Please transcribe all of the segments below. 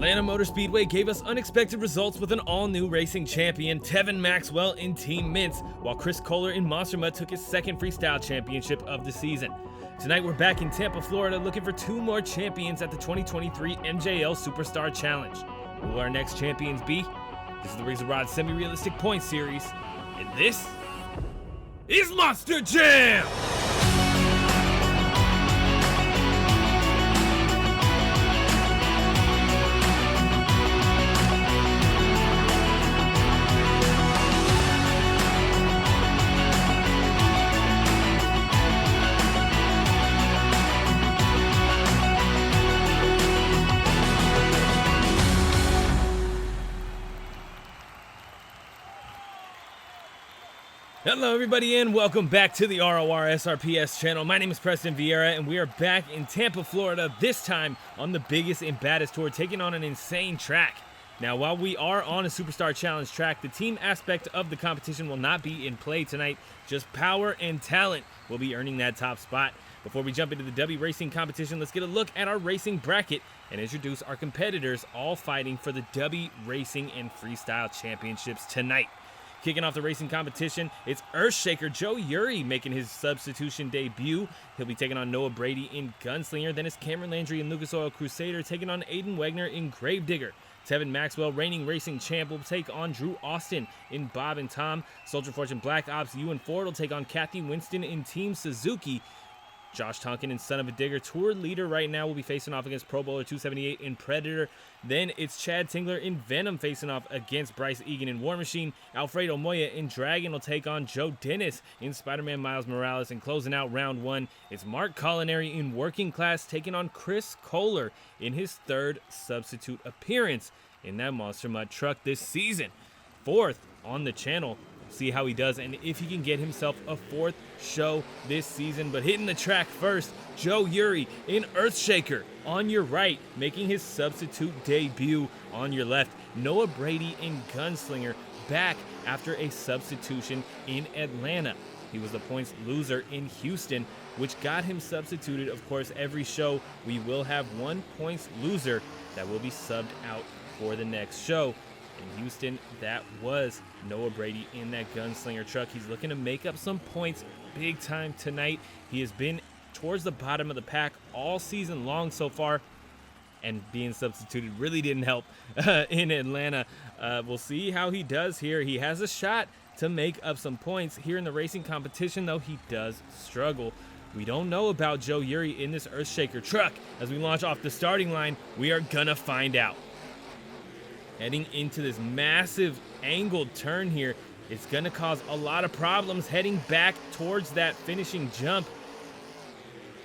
Atlanta Motor Speedway gave us unexpected results with an all-new racing champion, Tevin Maxwell in Team Meents, while Koehler in Monster Mutt took his second freestyle championship of the season. Tonight we're back in Tampa, Florida, looking for two more champions at the 2023 MJL Superstar Challenge. Who will our next champions be? This is the Rorsrps Semi-Realistic Points Series, and this is Monster Jam! Hello everybody and welcome back to the Rorsrps channel. My name is Preston Vieira and we are back in Tampa, Florida, this time on the biggest and baddest tour, taking on an insane track. Now, while we are on a Superstar Challenge track, the team aspect of the competition will not be in play tonight. Just power and talent will be earning that top spot. Before we jump into the Dubby racing competition, let's get a look at our racing bracket and introduce our competitors, all fighting for the Dubby Racing and Freestyle Championships tonight. Kicking off the racing competition, it's Earthshaker Joe Urie making his substitution debut. He'll be taking on Noah Brady in Gunslinger. Then it's Cameron Landry and Lucas Oil Crusader taking on Aiden Wegner in Gravedigger. Tevin Maxwell, reigning racing champ, will take on Drew Austin in Bob and Tom. Soldier Fortune Black Ops Ewan Ford will take on Kathy Winston in Team Suzuki. Josh Tonkin and Son Uva Digger, tour leader right now, will be facing off against Pro Bowler 278 in Predator. Then it's Chad Tingler in Venom facing off against Bryce, Eagan in War Machine. Alfredo Moya in Dragon will take on Joe Dennis in Spider-Man Miles Morales. And closing out round one, it's Mark Colineri in Working Class taking on Chris Koehler in his third substitute appearance in that Monster Mutt truck this season. Fourth on the channel. See how he does and if he can get himself a fourth show this season. But hitting the track first, Joe Urie in Earthshaker on your right, making his substitute debut on your left. Noah Brady in Gunslinger, back after a substitution in Atlanta. He was the points loser in Houston, which got him substituted. Of course, every show we will have one points loser that will be subbed out for the next show. In Houston, that was Noah Brady in that Gunslinger truck. He's looking to make up some points big time tonight. He has been towards the bottom of the pack all season long so far, and being substituted really didn't help in Atlanta. We'll see how he does here. He has a shot to make up some points here in the racing competition, though he does struggle. We don't know about Joe Urie in this Earthshaker truck. As we launch off the starting line, we are gonna find out. Heading into this massive angled turn here, it's going to cause a lot of problems heading back towards that finishing jump.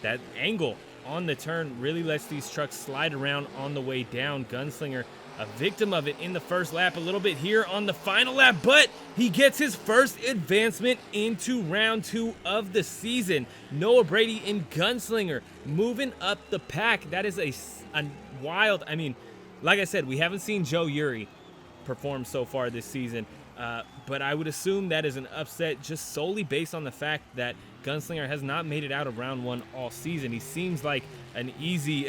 That angle on the turn really lets these trucks slide around on the way down. Gunslinger, a victim of it in the first lap, a little bit here on the final lap, but he gets his first advancement into round two of the season. Noah Brady in Gunslinger moving up the pack. That is a wild, like I said, we haven't seen Joe Urie perform so far this season, but I would assume that is an upset just solely based on the fact that Gunslinger has not made it out of round one all season. He seems like an easy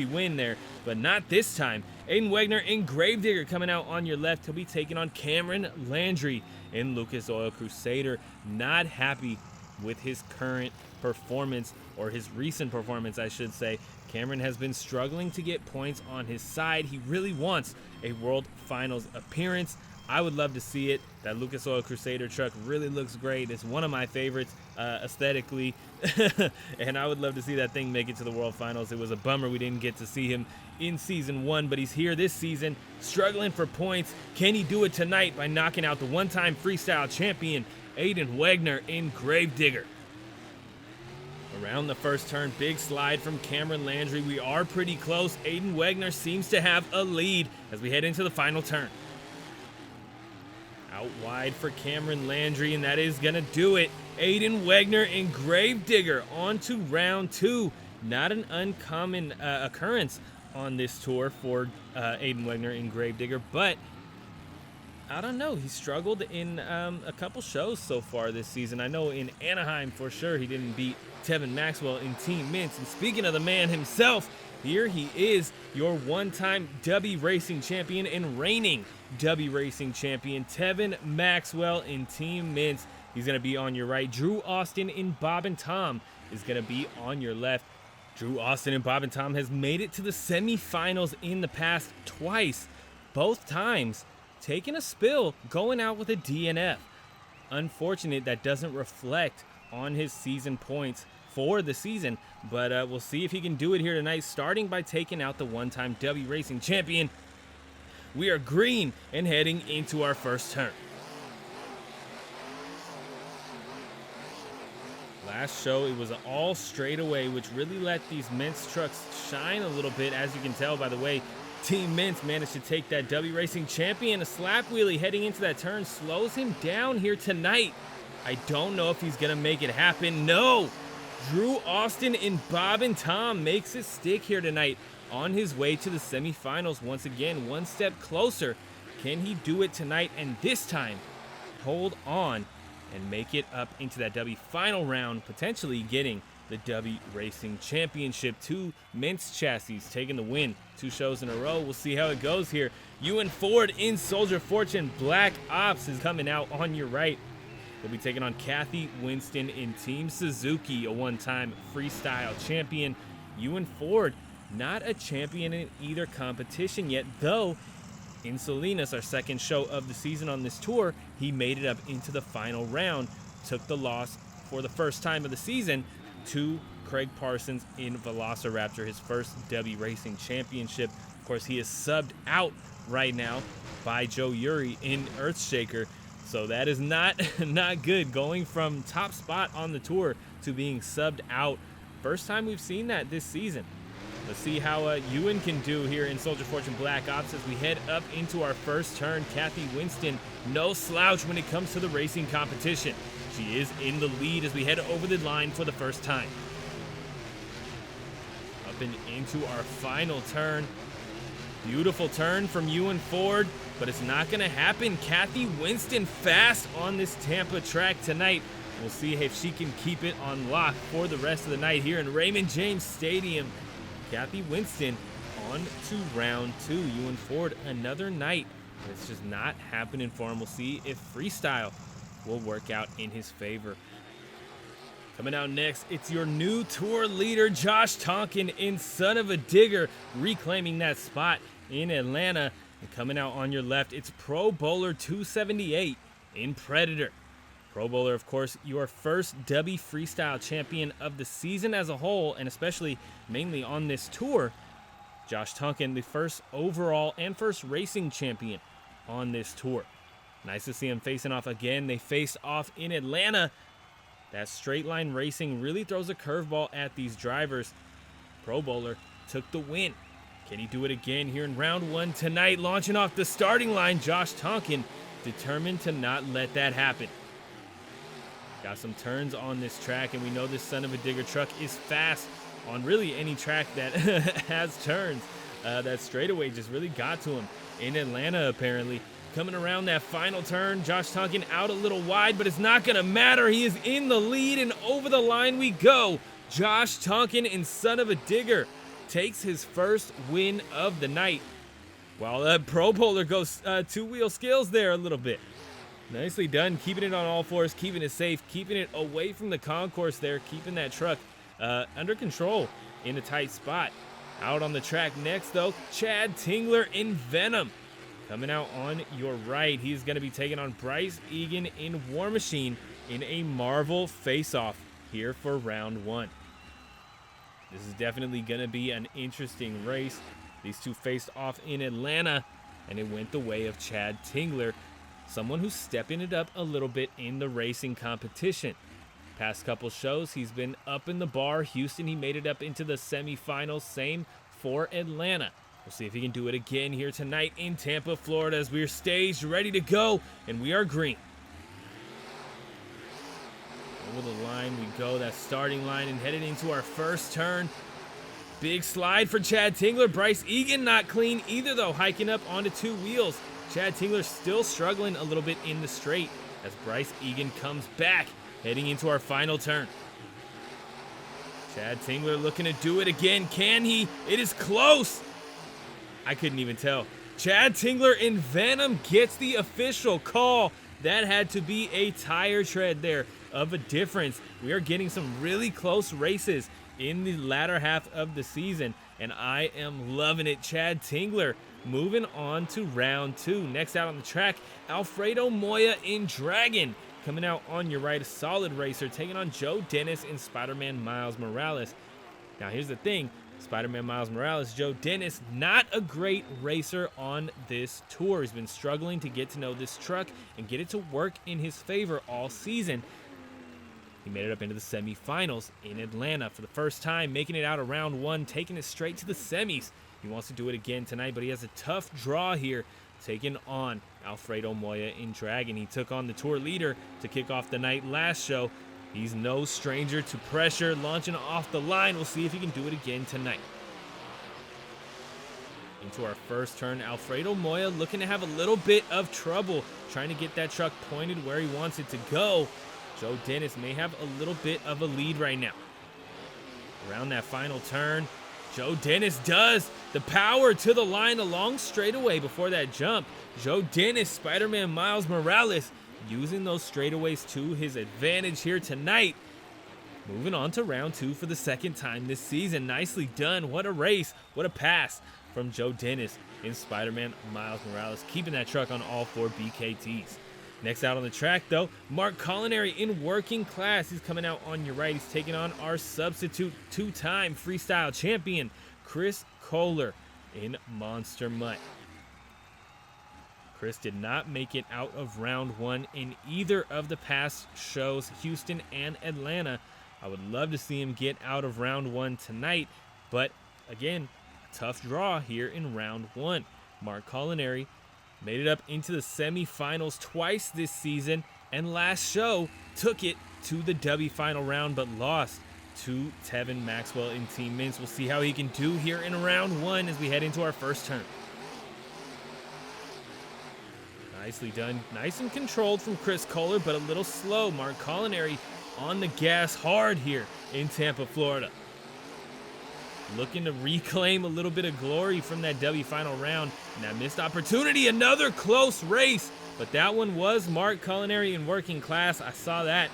win there, but not this time. Aiden Wegner in Gravedigger coming out on your left. He'll be taking on Cameron Landry in Lucas Oil Crusader. Not happy with his current performance, or his recent performance, I should say. Cameron has been struggling to get points on his side. He really wants a World Finals appearance. I would love to see it. That Lucas Oil Crusader truck really looks great. It's one of my favorites aesthetically, and I would love to see that thing make it to the World Finals. It was a bummer we didn't get to see him in Season 1, but he's here this season, struggling for points. Can he do it tonight by knocking out the one-time freestyle champion, Aiden Wegner in Gravedigger? Around the first turn, big slide from Cameron Landry. We are pretty close. Aiden Wegner seems to have a lead as we head into the final turn. Out wide for Cameron Landry, and that is going to do it. Aiden Wegner in Gravedigger on to round two. Not an uncommon occurrence on this tour for Aiden Wegner in Gravedigger, but I don't know. He struggled in a couple shows so far this season. I know in Anaheim for sure he didn't beat Tevin Maxwell in Team Meents. And speaking of the man himself, here he is, your one-time Dubby Racing champion and reigning Dubby Racing champion, Tevin Maxwell in Team Meents. He's going to be on your right. Drew Austin in Bob and Tom is going to be on your left. Drew Austin and Bob and Tom has made it to the semifinals in the past twice, both times taking a spill, going out with a DNF. Unfortunate that doesn't reflect on his season points for the season, but we'll see if he can do it here tonight, starting by taking out the one-time Dubby Racing champion. We are green and heading into our first turn. Last show, it was all straightaway, which really let these Meents trucks shine a little bit. As you can tell by the way Team Meents managed to take that Dubby Racing champion. A slap wheelie heading into that turn slows him down here tonight. I don't know if he's going to make it happen. No! Drew Austin in Bob and Tom makes it stick here tonight on his way to the semifinals once again, one step closer. Can he do it tonight and this time hold on and make it up into that Dubby final round, potentially getting the Dubby Racing Championship? Two Meents chassis taking the win 2 shows in a row. We'll see how it goes here. Ewan Ford in Soldier Fortune Black Ops is coming out on your right. We'll be taking on Kathy Winston in Team Suzuki, a one-time freestyle champion. Ewan Ford, not a champion in either competition yet, though in Salinas, our second show of the season on this tour, he made it up into the final round, took the loss for the first time of the season to Craig Parsons in Velociraptor, his first Dubby Racing Championship. Of course, he is subbed out right now by Joe Urie in Earthshaker, so that is not good, going from top spot on the tour to being subbed out. First time we've seen that this season. Let's see how Ewan can do here in Soldier Fortune Black Ops as we head up into our first turn. Kathy Winston, no slouch when it comes to the racing competition. She is in the lead as we head over the line for the first time. Up and into our final turn. Beautiful turn from Ewan Ford, but it's not going to happen. Kathy Winston fast on this Tampa track tonight. We'll see if she can keep it on lock for the rest of the night here in Raymond James Stadium. Kathy Winston on to round 2. Ewan Ford, another night. It's just not happening for him. We'll see if freestyle will work out in his favor. Coming out next, it's your new tour leader, Josh Tonkin in Son Uva Digger, reclaiming that spot in Atlanta. And coming out on your left, it's Pro Bowler 278 in Predator. Pro Bowler, of course, your first Dubby Freestyle champion of the season as a whole, and especially mainly on this tour. Josh Tonkin, the first overall and first racing champion on this tour. Nice to see him facing off again. They faced off in Atlanta. That straight line racing really throws a curveball at these drivers. Pro Bowler took the win. Can he do it again here in round 1 tonight? Launching off the starting line, Josh Tonkin determined to not let that happen. Got some turns on this track, and we know this Son Uva Digger truck is fast on really any track that has turns. That straightaway just really got to him in Atlanta, apparently. Coming around that final turn, Josh Tonkin out a little wide, but it's not going to matter. He is in the lead, and over the line we go. Josh Tonkin in Son Uva Digger takes his first win of the night. While Pro Bowler goes two-wheel skills there a little bit. Nicely done, keeping it on all fours, keeping it safe, keeping it away from the concourse there, keeping that truck under control in a tight spot. Out on the track next, though, Chad Tingler in Venom. Coming out on your right, he's going to be taking on Bryce Eagan in War Machine in a Marvel face-off here for round 1. This is definitely going to be an interesting race. These two faced off in Atlanta, and it went the way of Chad Tingler, someone who's stepping it up a little bit in the racing competition. Past couple shows, he's been up in the bar. Houston, he made it up into the semifinals. Same for Atlanta. We'll see if he can do it again here tonight in Tampa, Florida, as we're staged, ready to go, and we are green. Over the line we go, that starting line, and headed into our first turn. Big slide for Chad Tingler. Bryce Eagan not clean either, though, hiking up onto 2 wheels. Chad Tingler still struggling a little bit in the straight as Bryce Eagan comes back, heading into our final turn. Chad Tingler looking to do it again. Can he? It is close. I couldn't even tell. Chad Tingler in Venom gets the official call. That had to be a tire tread there of a difference. We are getting some really close races in the latter half of the season, and I am loving it. Chad Tingler moving on to round 2. Next out on the track, Alfredo Moya in Dragon. Coming out on your right, a solid racer, taking on Joe Dennis in Spider-Man Miles Morales. Now here's the thing, Spider-Man Miles Morales, Joe Dennis, not a great racer on this tour. He's been struggling to get to know this truck and get it to work in his favor all season. He made it up into the semifinals in Atlanta for the first time, making it out of round 1, taking it straight to the semis. He wants to do it again tonight, but he has a tough draw here, taking on Alfredo Moya in Dragon. He took on the tour leader to kick off the night last show. He's no stranger to pressure, launching off the line. We'll see if he can do it again tonight. Into our first turn, Alfredo Moya looking to have a little bit of trouble trying to get that truck pointed where he wants it to go. Joe Dennis may have a little bit of a lead right now. Around that final turn, Joe Dennis does the power to the line along straightaway before that jump. Joe Dennis, Spider-Man Miles Morales, using those straightaways to his advantage here tonight. Moving on to round 2 for the second time this season. Nicely done. What a race. What a pass from Joe Dennis in Spider-Man Miles Morales, keeping that truck on all 4 BKTs. Next out on the track, though, Mark Colineri in working class. He's coming out on your right. He's taking on our substitute 2-time freestyle champion, Chris Koehler in Monster Mutt. Chris did not make it out of round 1 in either of the past shows, Houston and Atlanta. I would love to see him get out of round 1 tonight, but again, a tough draw here in round 1. Mark Colineri made it up into the semifinals twice this season, and last show took it to the Dubby final round, but lost to Tevin Maxwell in Team Meents. We'll see how he can do here in round 1 as we head into our first turn. Nicely done. Nice and controlled from Chris Koehler, but a little slow. Mark Colineri on the gas hard here in Tampa, Florida. Looking to reclaim a little bit of glory from that W final round. And that missed opportunity, another close race. But that one was Mark Colineri in working class. I saw that.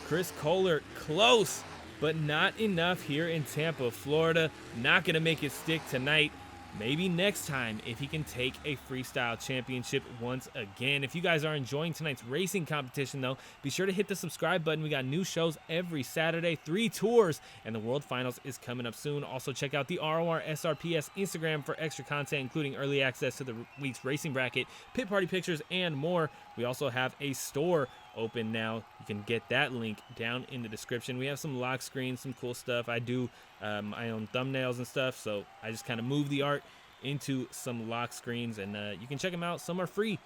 Chris Koehler close, but not enough here in Tampa, Florida. Not going to make it stick tonight. Maybe next time if he can take a freestyle championship once again. If you guys are enjoying tonight's racing competition, though, be sure to hit the subscribe button. We got new shows every Saturday, 3 tours, and the World Finals is coming up soon. Also, check out the RORSRPS Instagram for extra content, including early access to the week's racing bracket, pit party pictures, and more. We also have a store open now. You can get that link down in the description. We have some lock screens, some cool stuff. I do my own thumbnails and stuff, so I just kind of move the art into some lock screens, and you can check them out. Some are free,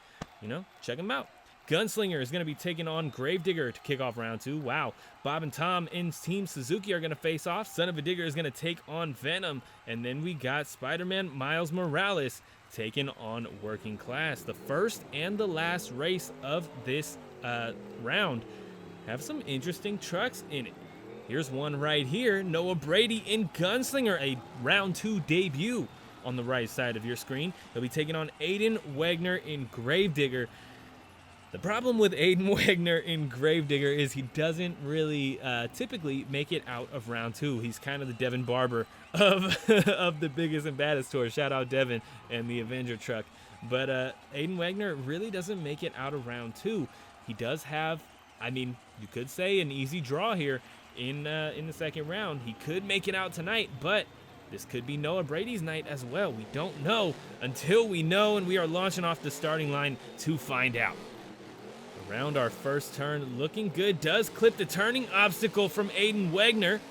check them out. Gunslinger is going to be taking on Gravedigger to kick off round 2. Wow. Bob and Tom in Team Suzuki are going to face off. Son Uva Digger is going to take on Venom, and then we got Spider-Man Miles Morales taking on Working Class. The first and the last race of this round have some interesting trucks in it. Here's one right here, Noah Brady in Gunslinger, a round 2 debut on the right side of your screen. He'll be taking on Aiden Wegner in Gravedigger. The problem with Aiden Wegner in Gravedigger is he doesn't really typically make it out of round 2. He's kind of the Devin Barber of of the biggest and baddest tour. Shout out Devin and the Avenger truck. But Aiden Wegner really doesn't make it out of round 2. He does have, you could say, an easy draw here in the second round. He could make it out tonight, but this could be Noah Brady's night as well. We don't know until we know, and we are launching off the starting line to find out. Around our first turn, looking good. Does clip the turning obstacle from Aiden Wegner.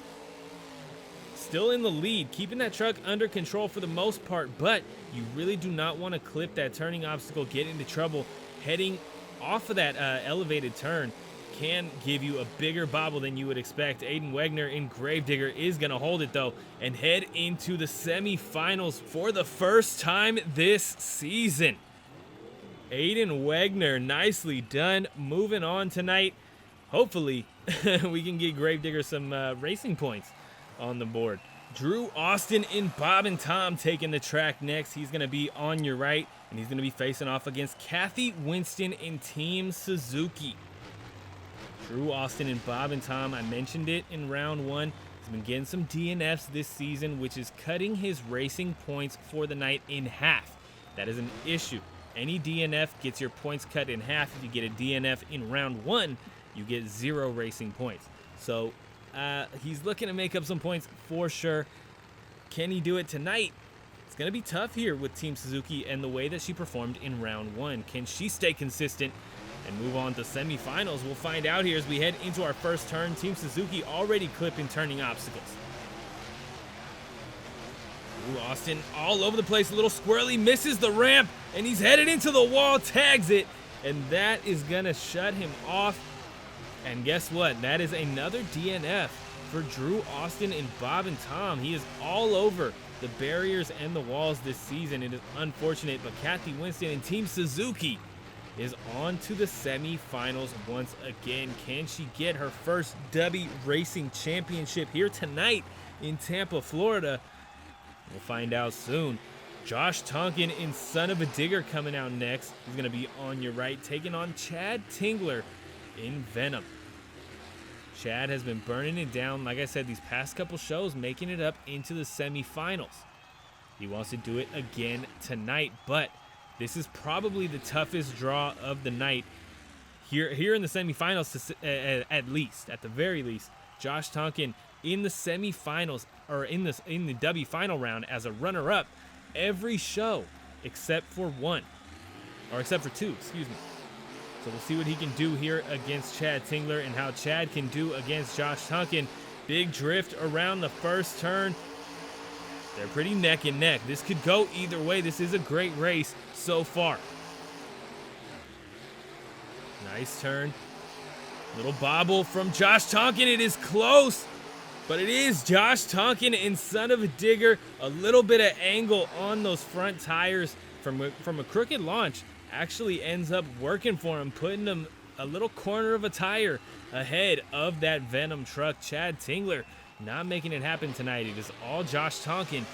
Still in the lead, keeping that truck under control for the most part, but you really do not want to clip that turning obstacle, get into trouble. Heading off of that elevated turn can give you a bigger bobble than you would expect. Aiden Wegner in Gravedigger is going to hold it, though, and head into the semifinals for the first time this season. Aiden Wegner, nicely done. Moving on tonight. Hopefully, we can get Gravedigger some racing points on the board. Drew Austin and Bob and Tom taking the track next. He's going to be on your right, and he's going to be facing off against Kathy, Winston, and Team Suzuki. Drew Austin and Bob and Tom, I mentioned it in round one. He's been getting some DNFs this season, which is cutting his racing points for the night in half. That is an issue. Any DNF gets your points cut in half. If you get a DNF in round one, you get 0 racing points. So he's looking to make up some points for sure. Can he do it tonight? It's going to be tough here with Team Suzuki and the way that she performed in round one. Can she stay consistent and move on to semifinals? We'll find out here as we head into our first turn. Team Suzuki already clipping turning obstacles. Ooh, Austin all over the place, a little squirrely, misses the ramp, and he's headed into the wall, tags it, and that is going to shut him off. And guess what? That is another DNF for Drew Austin and Bob and Tom. He is all over the barriers and the walls this season. It is unfortunate, but Kathy Winston and Team Suzuki is on to the semifinals once again. Can she get her first Dubby Racing Championship here tonight in Tampa, Florida? We'll find out soon. Josh Tonkin and Son Uva Digger coming out next. He's going to be on your right, taking on Chad Tingler in Venom. Chad has been burning it down, like I said, these past couple shows, making it up into the semifinals. He wants to do it again tonight, but this is probably the toughest draw of the night here in the semifinals, at the very least. Josh Tonkin in the semifinals, or in the Dubby final round as a runner-up every show except for two, excuse me. So we'll see what he can do here against Chad Tingler and how Chad can do against Josh Tonkin. Big drift around the first turn. They're pretty neck and neck. This could go either way. This is a great race so far. Nice turn. Little bobble from Josh Tonkin. It is close, but it is Josh Tonkin and Son Uva Digger. A little bit of angle on those front tires from a crooked launch actually ends up working for him, putting him a little corner of a tire ahead of that Venom truck. Chad Tingler not making it happen tonight. It is all Josh Tonkin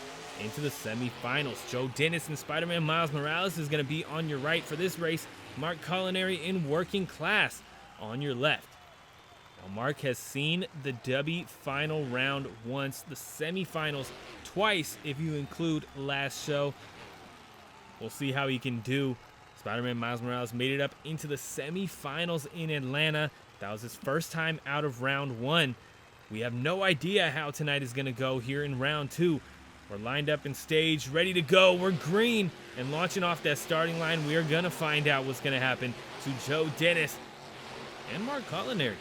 into the semifinals. Joe Dennis and Spider-Man Miles Morales is going to be on your right for this race. Mark Colineri in working class on your left. Now, Mark has seen the Dubby final round once, the semifinals twice if you include last show. We'll see how he can do. Spider-Man Miles Morales made it up into the semifinals in Atlanta. That was his first time out of round one. We have no idea how tonight is going to go here in round two. We're lined up and staged, ready to go. We're green and launching off that starting line. We are going to find out what's going to happen to Joe Dennis and Mark Colineri.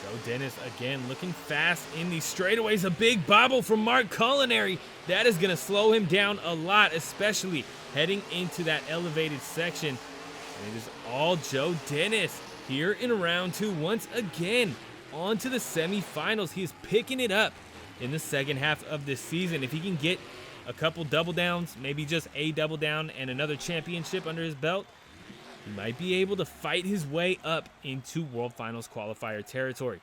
Joe Dennis again looking fast in these straightaways. A big bobble from Mark Colineri. That is going to slow him down a lot, especially heading into that elevated section. And it is all Joe Dennis here in round two once again. On to the semifinals. He is picking it up in the second half of this season. If he can get a couple double downs, maybe just a double down and another championship under his belt, he might be able to fight his way up into World Finals qualifier territory.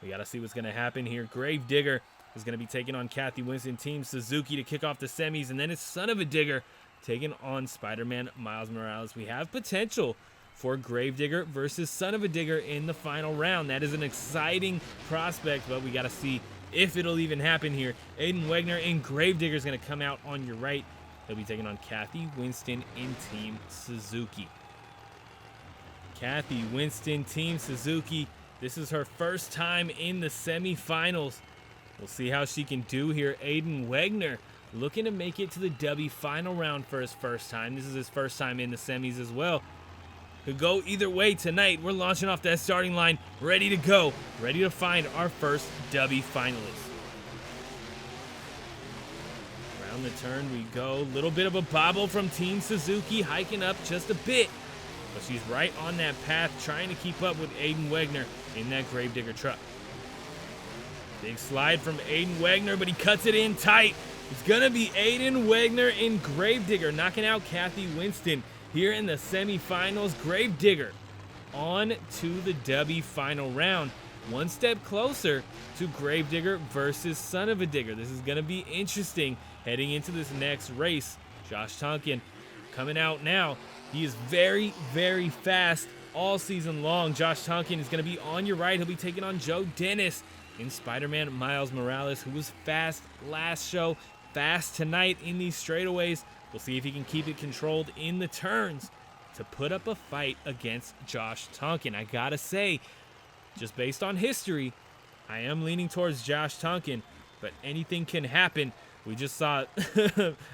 We got to see what's going to happen here. Gravedigger is going to be taking on Kathy Winston, Team Suzuki, to kick off the semis, and then it's Son Uva Digger taking on Spider-Man Miles Morales. We have potential for Gravedigger versus Son Uva Digger in the final round. That is an exciting prospect, but we got to see if it'll even happen here. Aiden Wegner and Gravedigger is going to come out on your right. They'll be taking on Kathy Winston and Team Suzuki. Kathy Winston, Team Suzuki. This is her first time in the semifinals. We'll see how she can do here. Aiden Wegner looking to make it to the Dubby final round for his first time. This is his first time in the semis as well. Could go either way tonight. We're launching off that starting line, ready to go, ready to find our first Dubby finalist. Around the turn we go. Little bit of a bobble from Team Suzuki, hiking up just a bit. But she's right on that path, trying to keep up with Aiden Wegner in that Gravedigger truck. Big slide from Aiden Wegner, but he cuts it in tight. It's going to be Aiden, Wegner, and Gravedigger knocking out Kathy Winston here in the semifinals. Gravedigger on to the Dubby final round. One step closer to Gravedigger versus Son Uva Digger. This is going to be interesting heading into this next race. Josh Tonkin coming out now. He is very, very fast all season long. Josh Tonkin is going to be on your right. He'll be taking on Joe Dennis in Spider-Man Miles Morales, who was fast last show, fast tonight in these straightaways. We'll see if he can keep it controlled in the turns to put up a fight against Josh Tonkin. I gotta say, just based on history, I am leaning towards Josh Tonkin, but anything can happen. We just saw,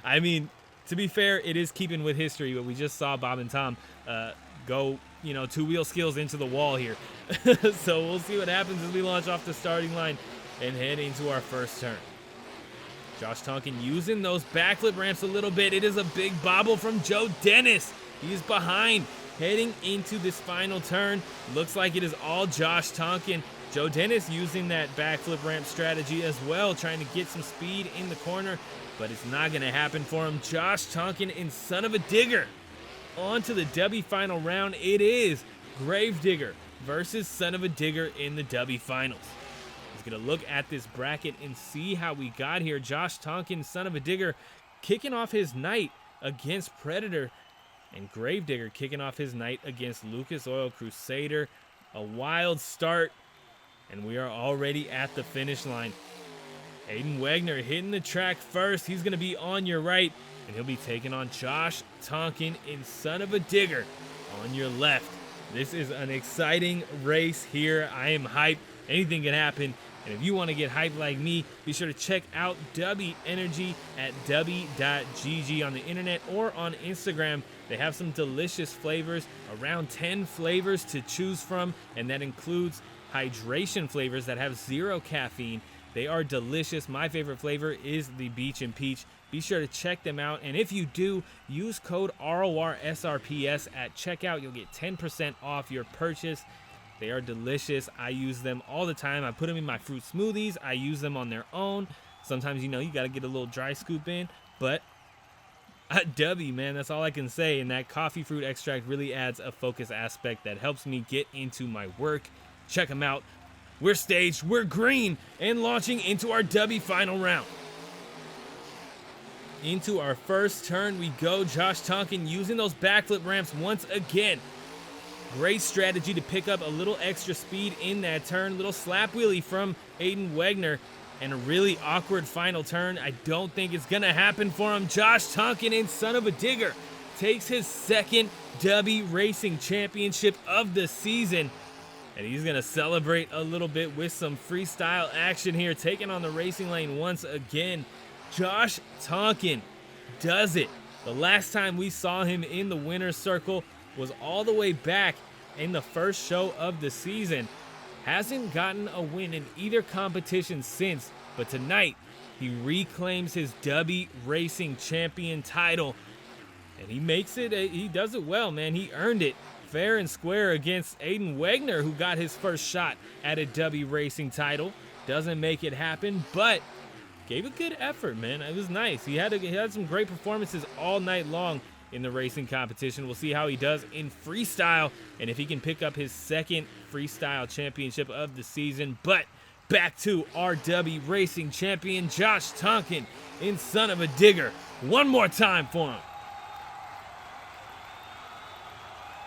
I mean, to be fair, it is keeping with history, but we just saw Bob and Tom go, two-wheel skills into the wall here. So we'll see what happens as we launch off the starting line and head into our first turn. Josh Tonkin using those backflip ramps a little bit. It is a big bobble from Joe Dennis. He's behind heading into this final turn. Looks like it is all Josh Tonkin. Joe Dennis using that backflip ramp strategy as well, trying to get some speed in the corner, but it's not going to happen for him. Josh Tonkin and Son Uva Digger on to the Dubby final round. It is Gravedigger versus Son Uva Digger in the Dubby finals. He's going to look at this bracket and see how we got here. Josh Tonkin, Son Uva Digger, kicking off his night against Predator, and Gravedigger kicking off his night against Lucas Oil Crusader. A wild start, and we are already at the finish line. Aiden Wegner hitting the track first. He's going to be on your right, and he'll be taking on Josh Tonkin and Son Uva Digger on your left. This is an exciting race here. I am hyped. Anything can happen. And if you want to get hyped like me, be sure to check out Dubby Energy at dubby.gg on the internet or on Instagram. They have some delicious flavors, around 10 flavors to choose from, and that includes hydration flavors that have 0 caffeine. They are delicious. My favorite flavor is the Beach and Peach. Be sure to check them out, and if you do, use code RORSRPS at checkout. You'll get 10% off your purchase. They are delicious. I use them all the time. I put them in my fruit smoothies. I use them on their own. Sometimes, you got to get a little dry scoop in, but Dubby, man, that's all I can say. And that coffee fruit extract really adds a focus aspect that helps me get into my work. Check them out. We're staged, we're green, and launching into our Dubby final round. Into our first turn we go. Josh Tonkin using those backflip ramps once again. Great strategy to pick up a little extra speed in that turn. Little slap wheelie from Aiden Wegner, and a really awkward final turn. I don't think it's going to happen for him. Josh Tonkin and Son Uva Digger takes his second Dubby Racing Championship of the season. And he's going to celebrate a little bit with some freestyle action here, taking on the racing lane once again. Josh Tonkin does it. The last time we saw him in the winner's circle was all the way back in the first show of the season. Hasn't gotten a win in either competition since, but tonight he reclaims his Dubby Racing Champion title. And he makes it, he does it well, man. He earned it fair and square against Aiden Wegner, who got his first shot at a Dubby Racing title. Doesn't make it happen, but gave a good effort, man. It was nice. He had some great performances all night long in the racing competition. We'll see how he does in freestyle and if he can pick up his second freestyle championship of the season. But back to our Dubby Racing champion, Josh Tonkin in Son Uva Digger. One more time for him.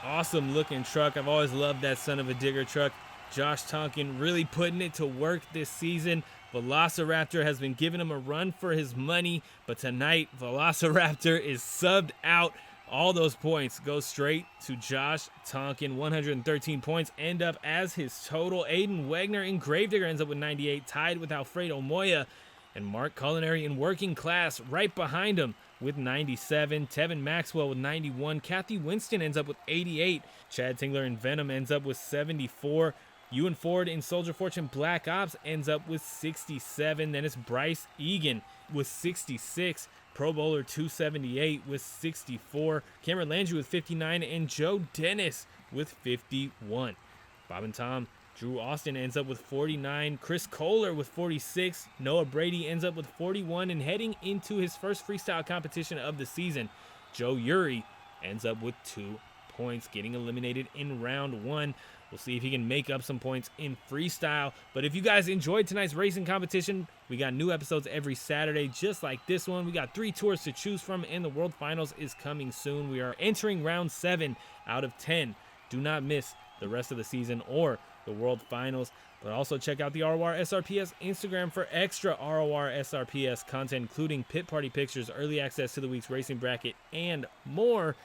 Awesome looking truck. I've always loved that Son Uva Digger truck. Josh Tonkin really putting it to work this season. Velociraptor has been giving him a run for his money, but tonight Velociraptor is subbed out. All those points go straight to Josh Tonkin. 113 points end up as his total. Aiden Wegner in Gravedigger ends up with 98, tied with Alfredo Moya, and Mark Colineri in Working Class right behind him with 97. Tevin Maxwell with 91. Kathy Winston ends up with 88. Chad Tingler in Venom ends up with 74. Ewan Ford in Soldier Fortune Black Ops ends up with 67. Then it's Bryce Eagan with 66. Pro Bowler 278 with 64. Cameron Landry with 59. And Joe Dennis with 51. Bob and Tom Drew Austin ends up with 49. Chris Koehler with 46. Noah Brady ends up with 41. And heading into his first freestyle competition of the season, Joe Urie ends up with 2 points, getting eliminated in round 1. We'll see if he can make up some points in freestyle. But if you guys enjoyed tonight's racing competition, we got new episodes every Saturday just like this one. We got 3 tours to choose from, and the World Finals is coming soon. We are entering round 7 out of 10. Do not miss the rest of the season or the World Finals. But also check out the ROR SRPS Instagram for extra ROR SRPS content, including pit party pictures, early access to the week's racing bracket, and more.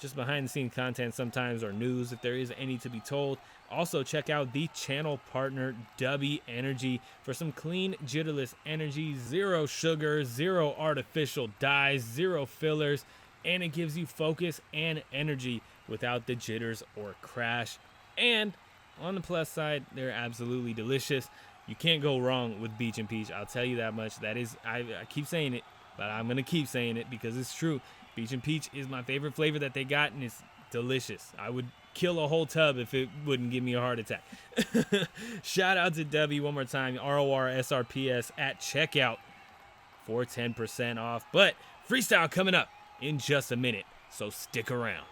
Just behind the scenes content sometimes, or news if there is any to be told. Also check out the channel partner Dubby Energy for some clean jitterless energy, 0 sugar, 0 artificial dyes, 0 fillers, and it gives you focus and energy without the jitters or crash. And on the plus side, they're absolutely delicious. You can't go wrong with Beach and Peach, I'll tell you that much. That is, I keep saying it, but I'm gonna keep saying it because it's true. Beach and Peach is my favorite flavor that they got, and it's delicious. I would kill a whole tub if it wouldn't give me a heart attack. Shout out to Dubby one more time, ROR SRPS at checkout for 10% off. But freestyle coming up in just a minute, so stick around.